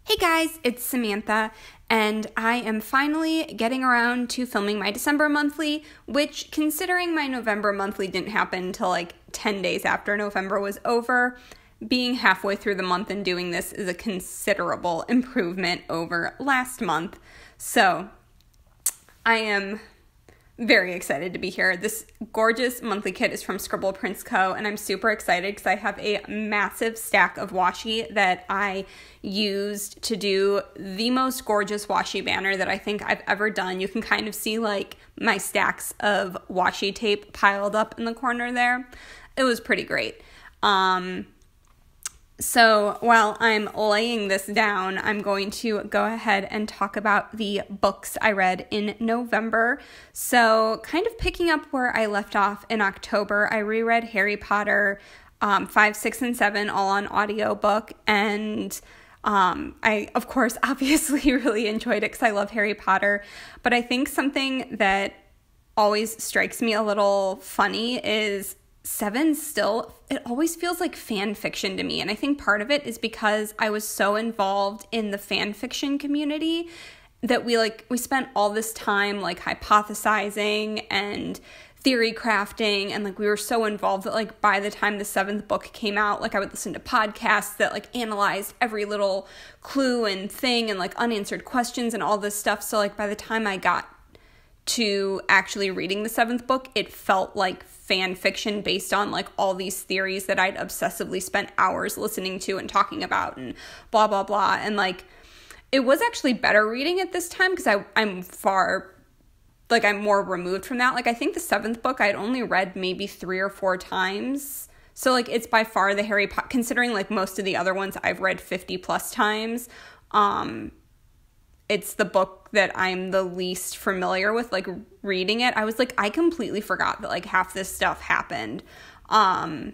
Hey guys, it's Samantha, and I am finally getting around to filming my December monthly, which, considering my November monthly didn't happen until like 10 days after November was over, being halfway through the month and doing this is a considerable improvement over last month. So, I am very excited to be here. This gorgeous monthly kit is from Scribble Prints Co., and I'm super excited because I have a massive stack of washi that I used to do the most gorgeous washi banner that I think I've ever done. You can kind of see like my stacks of washi tape piled up in the corner there. It was pretty great. So while I'm laying this down, I'm going to go ahead and talk about the books I read in November. So kind of picking up where I left off in October, I reread Harry Potter 5, 6, and 7 all on audiobook, and I, of course, obviously really enjoyed it because I love Harry Potter, but I think something that always strikes me a little funny is 7 still, it always feels like fan fiction to me. And I think part of it is because I was so involved in the fan fiction community that we spent all this time like hypothesizing and theory crafting, and like we were so involved that like by the time the 7th book came out, like I would listen to podcasts that like analyzed every little clue and thing and like unanswered questions and all this stuff. So like by the time I got to actually reading the 7th book, it felt like fan fiction based on like all these theories that I'd obsessively spent hours listening to and talking about and blah, blah, blah. And like, it was actually better reading it this time because I'm more removed from that. Like, I think the 7th book I'd only read maybe 3 or 4 times. So like, it's by far the Harry Potter, considering like most of the other ones I've read 50 plus times. It's the book that I'm the least familiar with, like, reading it. I was like, I completely forgot that, like, half this stuff happened. And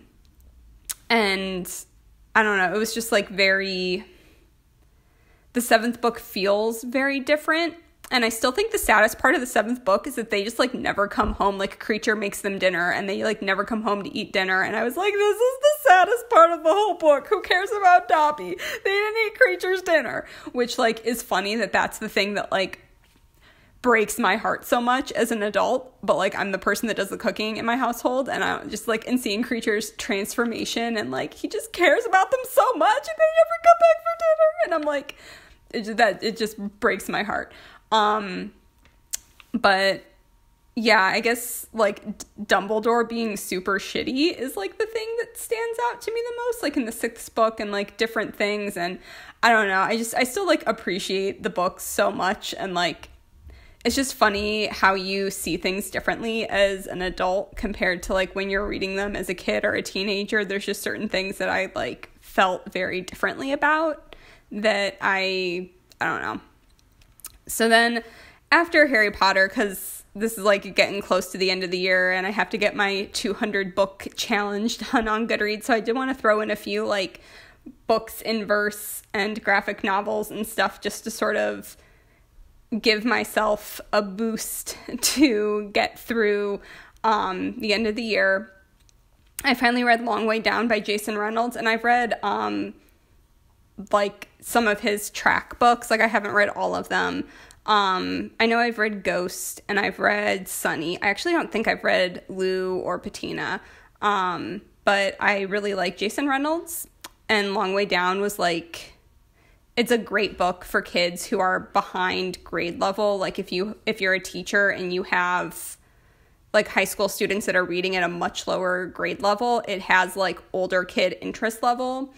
I don't know, it was just, like, the 7th book feels very different. And I still think the saddest part of the 7th book is that they just, like, never come home. Like, a creature makes them dinner, and they, like, never come home to eat dinner. And I was like, this is the saddest part of the whole book. Who cares about Dobby? They didn't eat creature's dinner. Which, like, is funny that that's the thing that, like, breaks my heart so much as an adult. But, like, I'm the person that does the cooking in my household. And I'm just, like, and seeing creature's transformation. And, like, he just cares about them so much. And they never come back for dinner. And I'm like, it just breaks my heart. But yeah, I guess like Dumbledore being super shitty is like the thing that stands out to me the most, like in the 6th book and like different things. And I don't know, I still like appreciate the books so much. And like, it's just funny how you see things differently as an adult compared to like when you're reading them as a kid or a teenager. There's just certain things that I like felt very differently about that I don't know. So then after Harry Potter, because this is like getting close to the end of the year and I have to get my 200 book challenge done on Goodreads, so I did want to throw in a few like books in verse and graphic novels and stuff just to sort of give myself a boost to get through the end of the year. I finally read Long Way Down by Jason Reynolds, and I've read like some of his track books. Like I haven't read all of them. I know I've read Ghost and I've read Sunny. I actually don't think I've read Lou or Patina. But I really like Jason Reynolds, and Long Way Down was like, it's a great book for kids who are behind grade level. Like if you're a teacher and you have like high school students that are reading at a much lower grade level, it has like older kid interest level.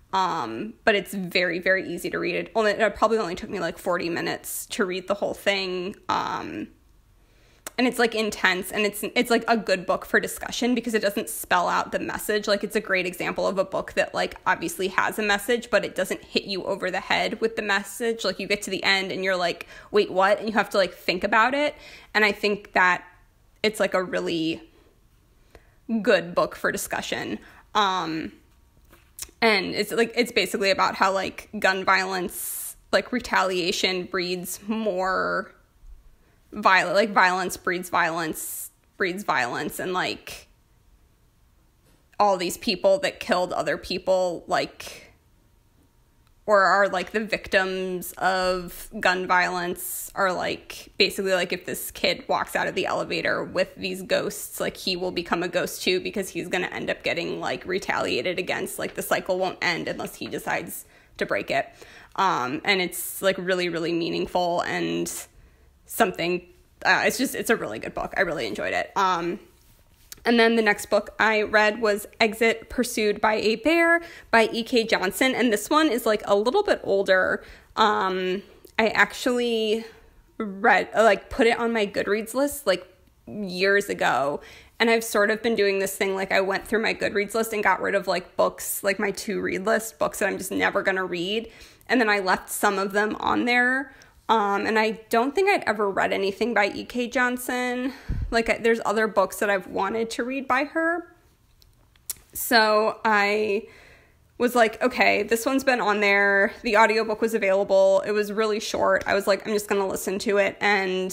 But it's very, very easy to read. It probably only took me like 40 minutes to read the whole thing. And it's like intense, and it's like a good book for discussion because it doesn't spell out the message. Like it's a great example of a book that like obviously has a message, but it doesn't hit you over the head with the message. Like you get to the end and you're like, wait, what? And you have to like think about it. And I think that it's like a really good book for discussion. And it's basically about how like gun violence, like retaliation breeds more violence, like violence breeds violence, and like all these people that killed other people, like or are like the victims of gun violence are like basically like if this kid walks out of the elevator with these ghosts, like he will become a ghost too because he's going to end up getting like retaliated against. Like the cycle won't end unless he decides to break it. And it's like really, really meaningful and something. It's a really good book. I really enjoyed it. And then the next book I read was Exit Pursued by a Bear by E.K. Johnson. And this one is like a little bit older. I actually put it on my Goodreads list like years ago. And I've sort of been doing this thing, like I went through my Goodreads list and got rid of like books, like my to-read list, books that I'm just never going to read. And then I left some of them on there. And I don't think I'd ever read anything by E.K. Johnson. Like, there's other books that I've wanted to read by her. So I was like, okay, this one's been on there. The audiobook was available. It was really short. I was like, I'm just going to listen to it. And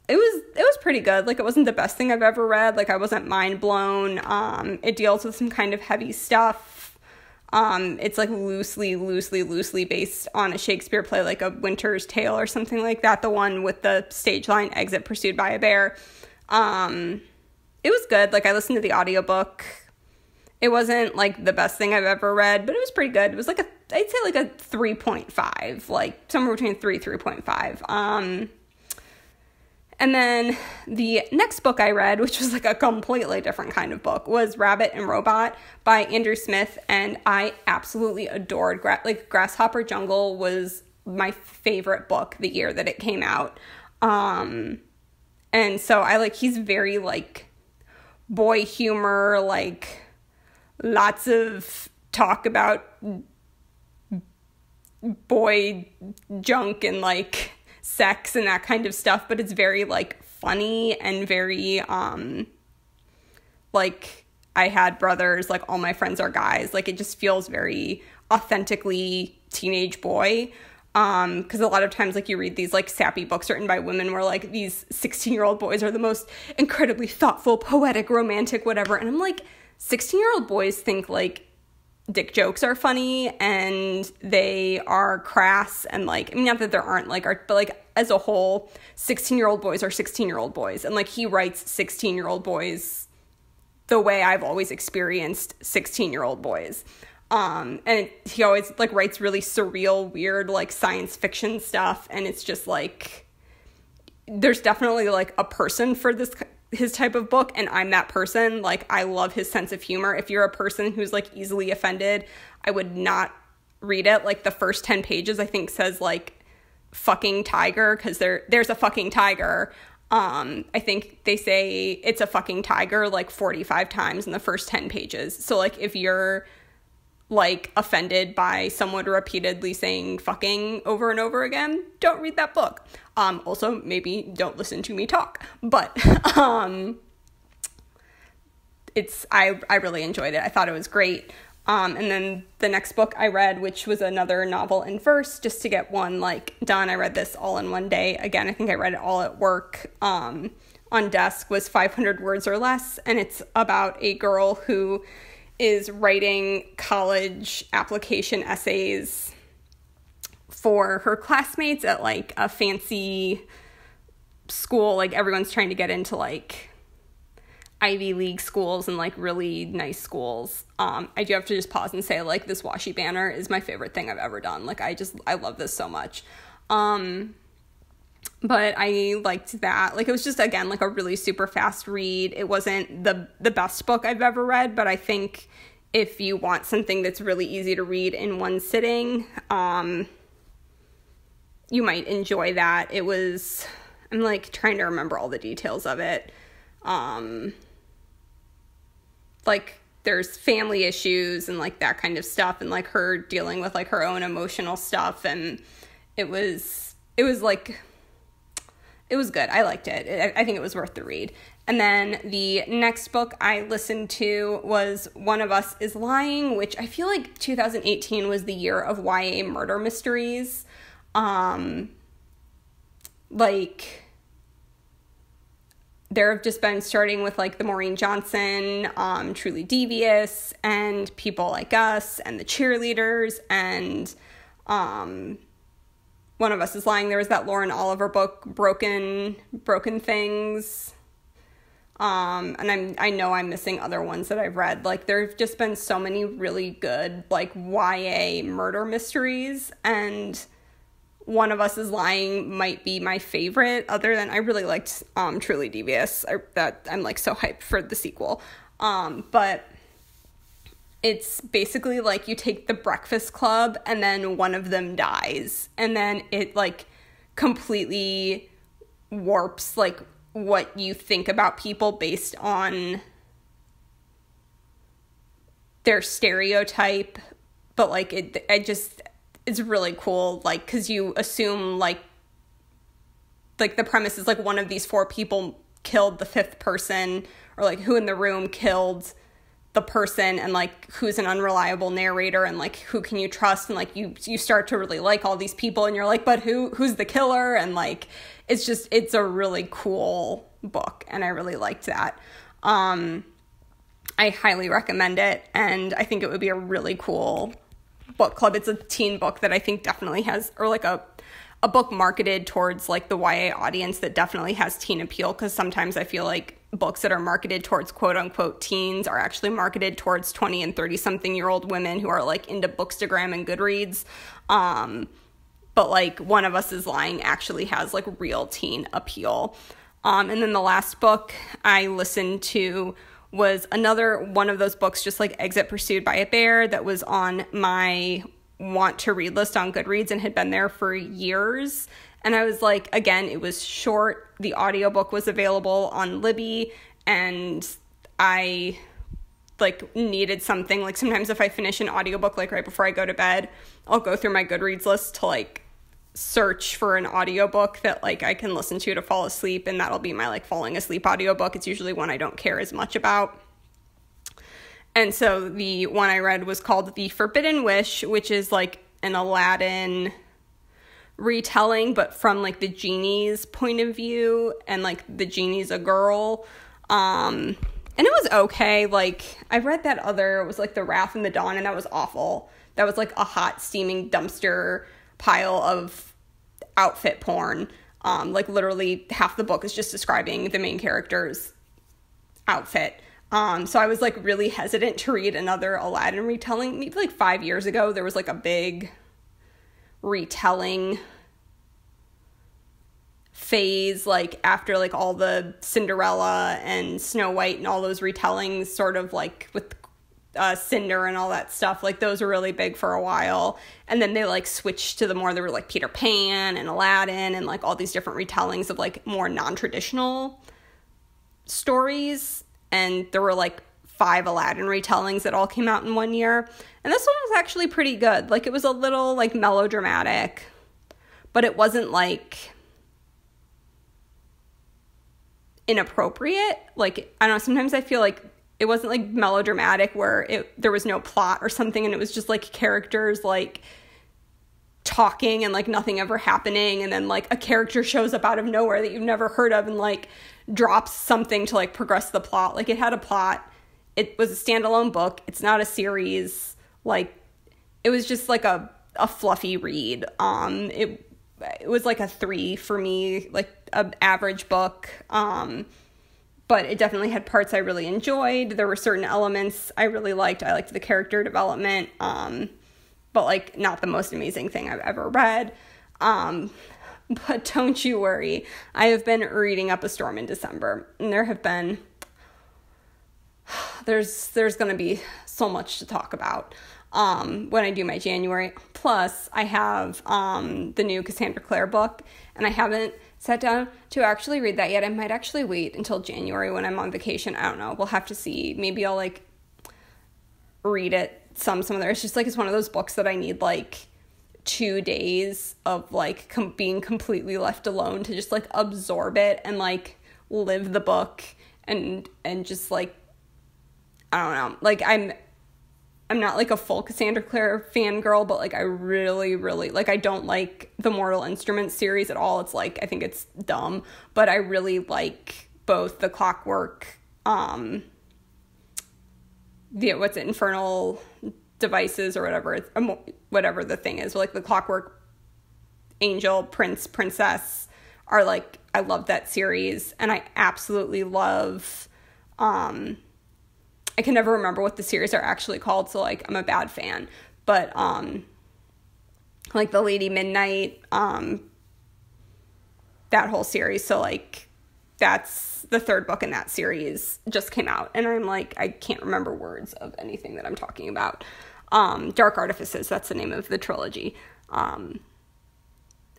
it was pretty good. Like, it wasn't the best thing I've ever read. Like, I wasn't mind blown. It deals with some kind of heavy stuff. It's like loosely based on a Shakespeare play, like A Winter's Tale or something like that. The one with the stage line, Exit Pursued by a Bear. It was good. Like I listened to the audiobook. It wasn't like the best thing I've ever read, but it was pretty good. It was like I'd say like a 3.5, like somewhere between 3.5. And then the next book I read, which was like a completely different kind of book, was Rabbit and Robot by Andrew Smith. And I absolutely adored, Grasshopper Jungle was my favorite book the year that it came out. And so he's very like boy humor, like lots of talk about boy junk and like sex and that kind of stuff, but it's very like funny and very like I had brothers, like all my friends are guys, like it just feels very authentically teenage boy. Because a lot of times like you read these like sappy books written by women where like these 16-year-old boys are the most incredibly thoughtful, poetic, romantic, whatever, and I'm like, 16-year-old boys think like dick jokes are funny and they are crass and like, I mean, not that there aren't like art, but like as a whole, 16-year-old boys are 16-year-old boys. And like he writes 16-year-old boys the way I've always experienced 16-year-old boys. And he always like writes really surreal, weird, like science fiction stuff. And it's just like, there's definitely like a person for his type of book, and I'm that person. Like I love his sense of humor. If you're a person who's like easily offended, I would not read it. Like the first 10 pages I think says like fucking tiger, because there's a fucking tiger. I think they say it's a fucking tiger like 45 times in the first 10 pages. So like if you're like offended by someone repeatedly saying fucking over and over again, don't read that book. Also, maybe don't listen to me talk, but I really enjoyed it. I thought it was great. And then the next book I read, which was another novel in verse, just to get one like done. I read this all in one day. Again, I think I read it all at work on desk, was 500 words or less. And it's about a girl who is writing college application essays for her classmates at like a fancy school. Like everyone's trying to get into like Ivy League schools and like really nice schools. I do have to just pause and say like this washi banner is my favorite thing I've ever done. Like I love this so much. But I liked that. Like it was just, again, like a really super fast read. It wasn't the best book I've ever read, but I think if you want something that's really easy to read in one sitting, you might enjoy that. It was, I'm like trying to remember all the details of it. Like there's family issues and like that kind of stuff, and like her dealing with like her own emotional stuff, and it was like, it was good. I liked it. I think it was worth the read. And then the next book I listened to was One of Us is Lying, which I feel like 2018 was the year of YA murder mysteries. Like there have just been, starting with like the Maureen Johnson, Truly Devious, and People Like Us, and The Cheerleaders, and One of Us is Lying. There was that Lauren Oliver book, Broken Things. And I know I'm missing other ones that I've read. Like, there have just been so many really good, like, YA murder mysteries, and One of Us is Lying might be my favorite, other than I really liked Truly Devious. I'm, like, so hyped for the sequel. But it's basically, like, you take the Breakfast Club, and then one of them dies, and then it, like, completely warps, like, what you think about people based on their stereotype, but, like, it's really cool, like, because you assume, like, the premise is, like, one of these 4 people killed the 5th person, or, like, who in the room killed the person, and, like, who's an unreliable narrator, and, like, who can you trust, and, like, you start to really like all these people, and you're like, but who's the killer, and, like, it's a really cool book, and I really liked that. I highly recommend it, and I think it would be a really cool book club. It's a teen book that I think definitely has, or, like, a book marketed towards, like, the YA audience that definitely has teen appeal, because sometimes I feel like books that are marketed towards quote-unquote teens are actually marketed towards 20 and 30-something-year-old women who are, like, into Bookstagram and Goodreads. But, like, One of Us is Lying actually has, like, real teen appeal. And then the last book I listened to was another one of those books, just like Exit Pursued by a Bear, that was on my want to read list on Goodreads and had been there for years. And I was like, again, it was short. The audiobook was available on Libby, and I, like, needed something. Like, sometimes if I finish an audiobook, like, right before I go to bed, I'll go through my Goodreads list to, like, search for an audiobook that, like, I can listen to fall asleep, and that'll be my, like, falling asleep audiobook. It's usually one I don't care as much about. And so the one I read was called The Forbidden Wish, which is, like, an Aladdin retelling, but from, like, the genie's point of view, and, like, the genie's a girl. And it was okay. Like, I read that other, it was, like, The Wrath and the Dawn, and that was awful. That was, like, a hot, steaming dumpster pile of outfit porn. Like, literally half the book is just describing the main character's outfit. So I was, like, really hesitant to read another Aladdin retelling. Maybe, like, 5 years ago, there was, like, a big retelling phase, like, after, like, all the Cinderella and Snow White and all those retellings, sort of, like, with Cinder and all that stuff. Like, those were really big for a while. And then they, like, switched to the more, there were, like, Peter Pan and Aladdin and, like, all these different retellings of, like, more non-traditional stories. And there were, like, 5 Aladdin retellings that all came out in one year. And this one was actually pretty good. Like, it was a little, like, melodramatic, but it wasn't, like, inappropriate. Like, I don't know, sometimes I feel like it wasn't, like, melodramatic where there was no plot or something, and it was just, like, characters, like, talking and, like, nothing ever happening, and then, like, a character shows up out of nowhere that you've never heard of and, like, drops something to, like, progress the plot. Like, it had a plot. It was a standalone book. It's not a series. Like, it was just, like, a fluffy read. It was, like, a 3 for me, like, an average book. But it definitely had parts I really enjoyed. There were certain elements I really liked. I liked the character development, but, like, not the most amazing thing I've ever read. But don't you worry. I have been reading up a storm in December, and there's going to be so much to talk about when I do my January. Plus, I have the new Cassandra Clare book, and I haven't sat down to actually read that yet. I might actually wait until January when I'm on vacation. I don't know. We'll have to see. Maybe I'll, like, read it some other. It's just, like, it's one of those books that I need, like, 2 days of, like, being completely left alone to just, like, absorb it and, like, live the book and just, like, I don't know. Like, I'm not, like, a full Cassandra Clare fangirl, but, like, I really, really, like, I don't like the Mortal Instruments series at all. It's, like, I think it's dumb, but I really like both the Clockwork, Infernal devices or whatever the thing is, like the Clockwork Angel, Prince, Princess are like, I love that series, and I absolutely love, I can never remember what the series are actually called, so like I'm a bad fan, but like the Lady Midnight, that whole series, so like that's the third book in that series just came out, and I'm like, I can't remember words of anything that I'm talking about. Dark Artifices, that's the name of the trilogy,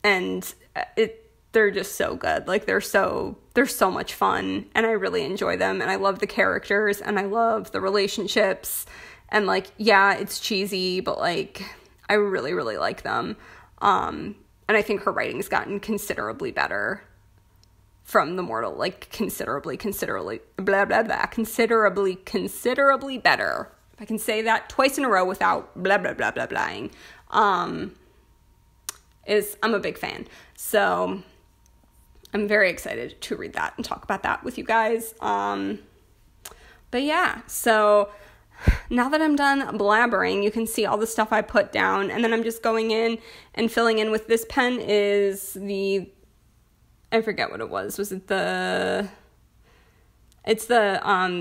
and they're just so good. Like they're so much fun, and I really enjoy them, and I love the characters, and I love the relationships, and like, yeah, it's cheesy, but like I really, really like them. And I think her writing's gotten considerably better from The Mortal, like considerably blah blah blah, considerably better. If I can say that twice in a row without blah blah blah blah blahing. I'm a big fan. So I'm very excited to read that and talk about that with you guys. But yeah, so now that I'm done blabbering, you can see all the stuff I put down, and then I'm just going in and filling in with this pen is I forget what it was. Was it it's the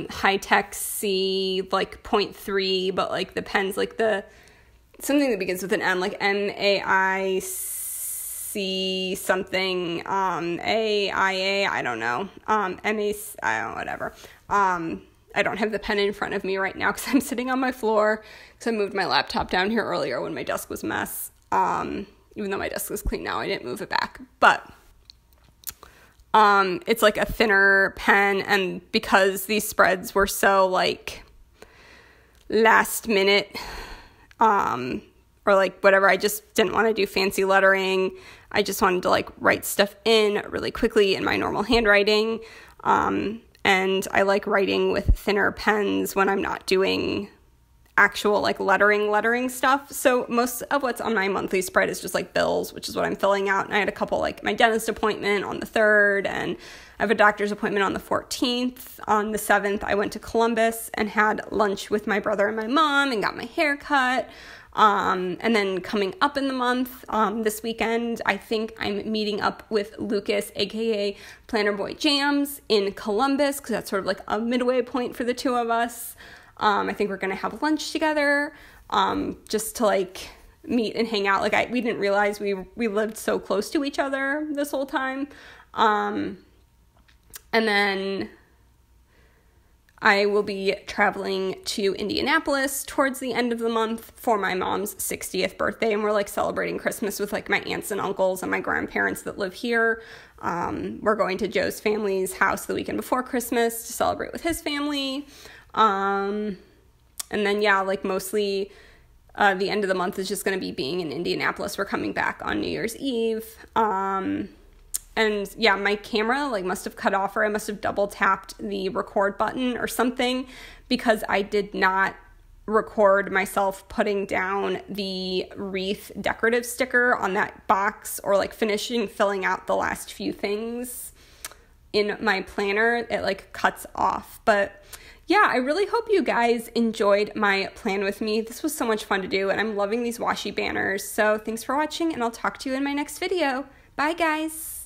high-tech C, like 0.3, but like the pen's like something that begins with an M, like MAIC something, AIA, I don't know, MAC, I don't know, whatever. I don't have the pen in front of me right now because I'm sitting on my floor because I moved my laptop down here earlier when my desk was a mess. Even though my desk was clean now, I didn't move it back. But it's like a thinner pen, and because these spreads were so like last minute, or like whatever, I just didn't want to do fancy lettering. I just wanted to like write stuff in really quickly in my normal handwriting. And I like writing with thinner pens when I'm not doing actual like lettering stuff. So most of what's on my monthly spread is just like bills, which is what I'm filling out. And I had a couple, like my dentist appointment on the 3rd, and I have a doctor's appointment on the 14th. On the 7th, I went to Columbus and had lunch with my brother and my mom and got my hair cut. And then coming up in the month, this weekend, I think I'm meeting up with Lucas, aka Planner Boy Jams, in Columbus, because that's sort of like a midway point for the two of us. I think we're going to have lunch together, just to like meet and hang out. Like we didn't realize we lived so close to each other this whole time. And then I will be traveling to Indianapolis towards the end of the month for my mom's 60th birthday, and we're like celebrating Christmas with like my aunts and uncles and my grandparents that live here. We're going to Joe's family's house the weekend before Christmas to celebrate with his family. And then, yeah, like mostly the end of the month is just going to be being in Indianapolis. We're coming back on New Year's Eve. And yeah, my camera like must have cut off, or I must have double tapped the record button or something, because I did not record myself putting down the wreath decorative sticker on that box, or like filling out the last few things in my planner. It like cuts off. But yeah, I really hope you guys enjoyed my plan with me. This was so much fun to do, and I'm loving these washi banners. So thanks for watching, and I'll talk to you in my next video. Bye, guys.